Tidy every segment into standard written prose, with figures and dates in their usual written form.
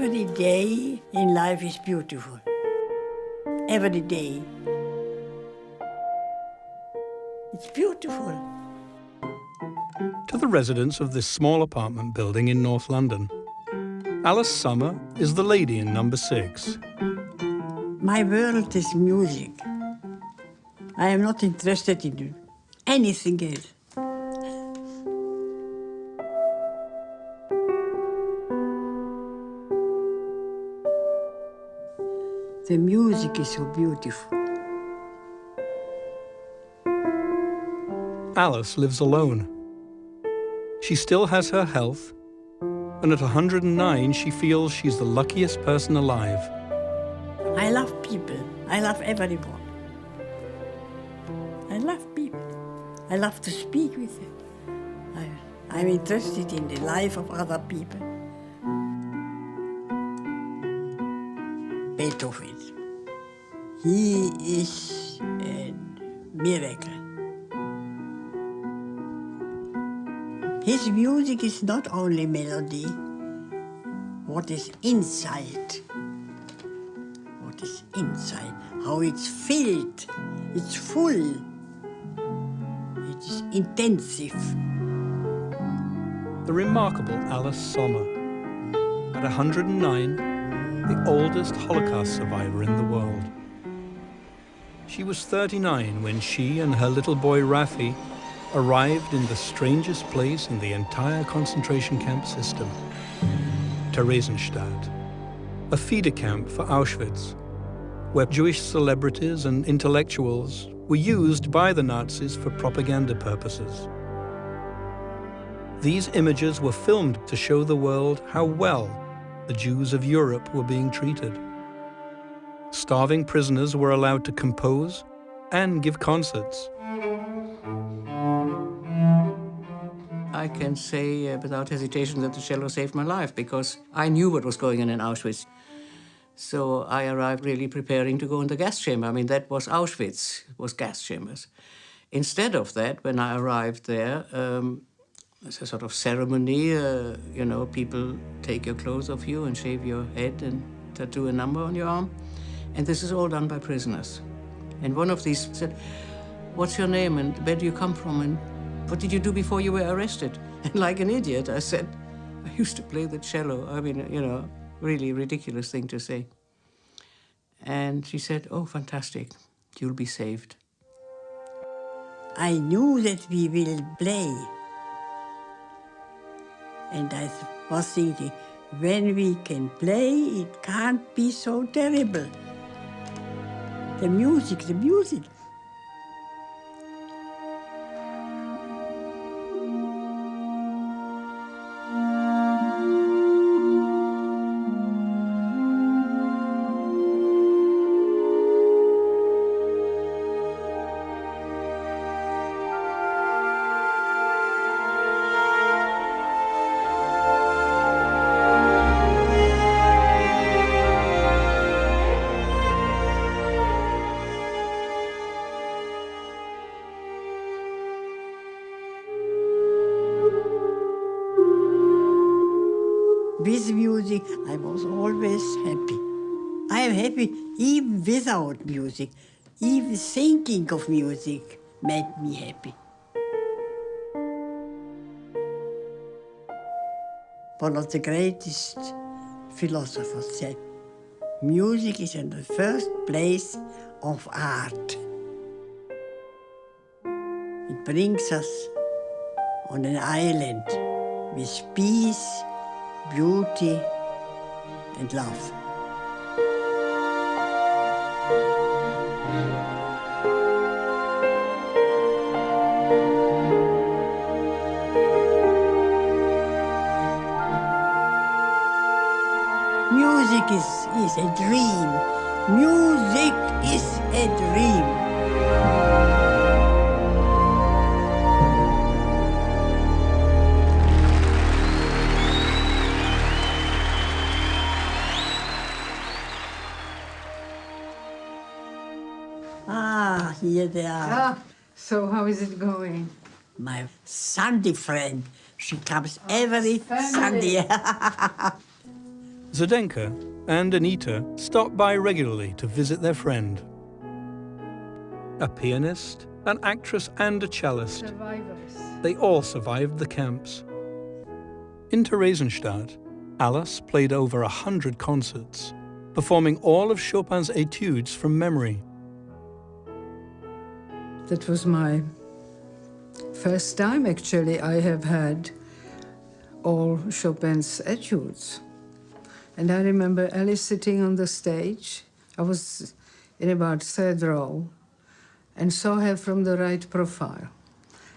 Every day in life is beautiful. Every day. It's beautiful. To the residents of this small apartment building in North London, Alice Summer is the lady in number 6. My world is music. I am not interested in anything else. The music is so beautiful. Alice lives alone. She still has her health, and at 109 she feels she's the luckiest person alive. I love people. I love everyone. I love people. I love to speak with them. I'm interested in the life of other people. Beethoven. He is a miracle. His music is not only melody, what is inside. What is inside, how it's filled, it's full, it is intensive. The remarkable Alice Sommer, at 109, the oldest Holocaust survivor in the world. She was 39 when she and her little boy Rafi arrived in the strangest place in the entire concentration camp system, Theresienstadt, a feeder camp for Auschwitz, where Jewish celebrities and intellectuals were used by the Nazis for propaganda purposes. These images were filmed to show the world how well the Jews of Europe were being treated. Starving prisoners were allowed to compose and give concerts. I can say without hesitation that the cello saved my life, because I knew what was going on in Auschwitz. So I arrived really preparing to go in the gas chamber. I mean, that was Auschwitz, was gas chambers. Instead of that, when I arrived there, it's a sort of ceremony, you know, people take your clothes off you and shave your head and tattoo a number on your arm. And this is all done by prisoners. And one of these said, "What's your name and where do you come from and what did you do before you were arrested?" And like an idiot, I said, "I used to play the cello." I mean, you know, really ridiculous thing to say. And she said, "Oh, fantastic, you'll be saved." I knew that we will play. And I was thinking, when we can play, it can't be so terrible. The music, the music. With music, I was always happy. I am happy even without music. Even thinking of music made me happy. One of the greatest philosophers said, music is in the first place of art. It brings us on an island with peace, beauty and love. Music is a dream. Music is a dream. Ah, here they are. Ah, so how is it going? My Sunday friend. She comes every Sunday. Zdenka and Anita stopped by regularly to visit their friend. A pianist, an actress and a cellist. Survivors. They all survived the camps. In Theresienstadt, Alice played over 100 concerts, performing all of Chopin's etudes from memory. That was my first time, actually, I have had all Chopin's etudes. And I remember Alice sitting on the stage. I was in about third row and saw her from the right profile.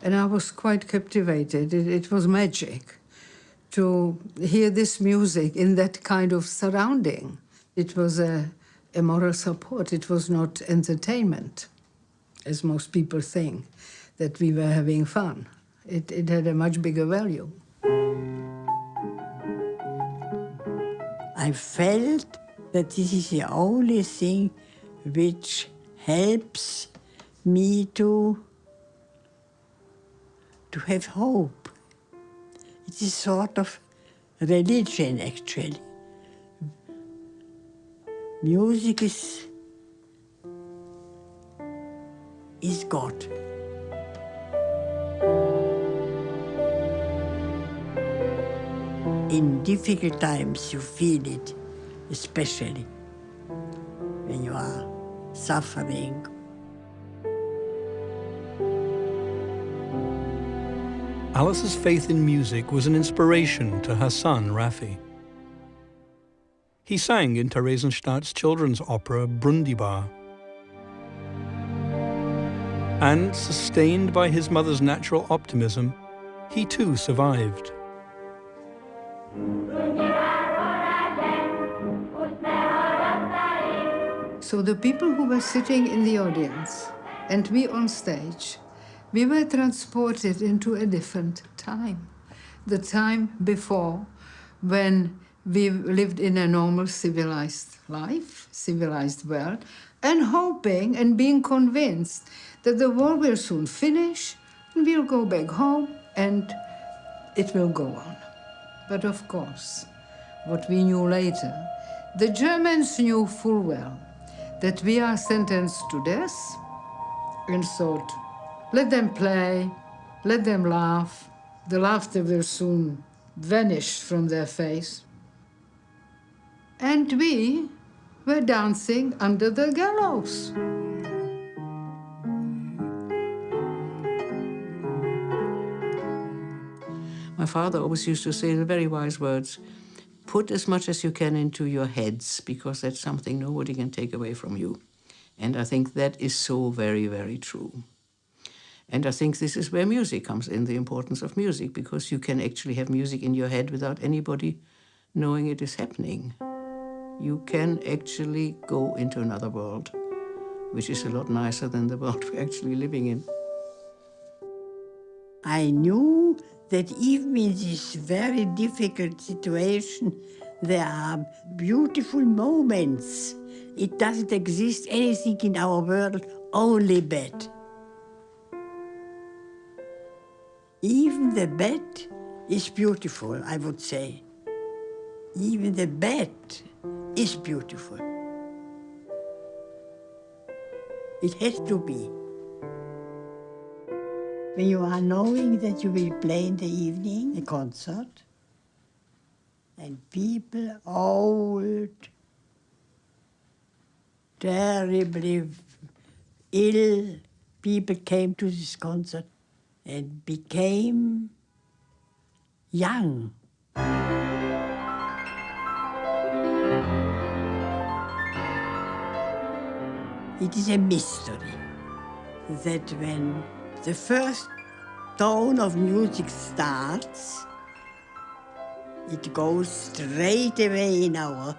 And I was quite captivated. It was magic to hear this music in that kind of surrounding. It was a moral support. It was not entertainment, as most people think, that we were having fun. It had a much bigger value. I felt that this is the only thing which helps me to have hope. It is sort of religion, actually. Music is God. In difficult times you feel it, especially when you are suffering. Alice's faith in music was an inspiration to her son, Raffi. He sang in Theresienstadt's children's opera Brundibar. And, sustained by his mother's natural optimism, he too survived. So the people who were sitting in the audience and we on stage, we were transported into a different time. The time before, when we lived in a normal civilized life, civilized world, and hoping and being convinced that the war will soon finish, and we'll go back home, and it will go on. But of course, what we knew later, the Germans knew full well that we are sentenced to death, and thought, let them play, let them laugh. The laughter will soon vanish from their face. And we were dancing under the gallows. My father always used to say the very wise words, put as much as you can into your heads, because that's something nobody can take away from you. And I think that is so very, very true. And I think this is where music comes in, the importance of music, because you can actually have music in your head without anybody knowing it is happening. You can actually go into another world, which is a lot nicer than the world we're actually living in. I knew that even in this very difficult situation, there are beautiful moments. It doesn't exist anything in our world, only bad. Even the bad is beautiful, I would say. Even the bad is beautiful. It has to be. When you are knowing that you will play in the evening a concert, and people, old, terribly ill people came to this concert and became young. It is a mystery that when the first tone of music starts, it goes straight away in our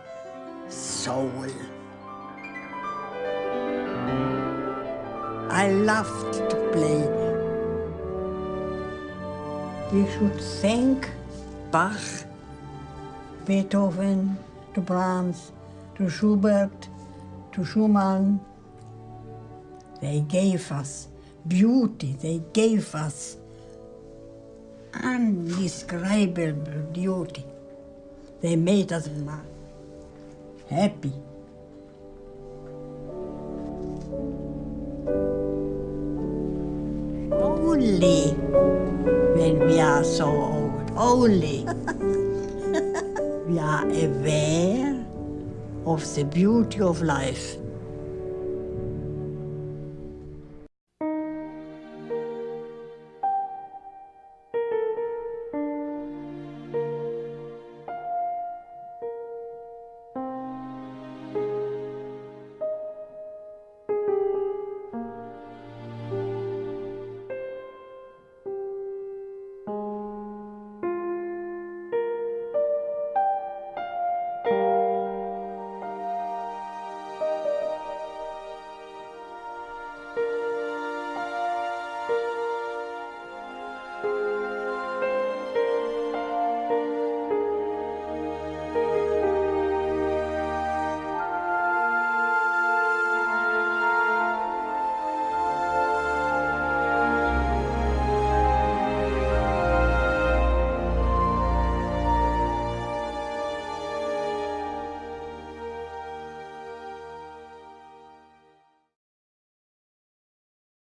soul. I loved to play. We should thank Bach, Beethoven, to Brahms, to Schubert, to Schumann. They gave us beauty, they gave us undescribable beauty. They made us happy. Only when we are so old, only we are aware of the beauty of life.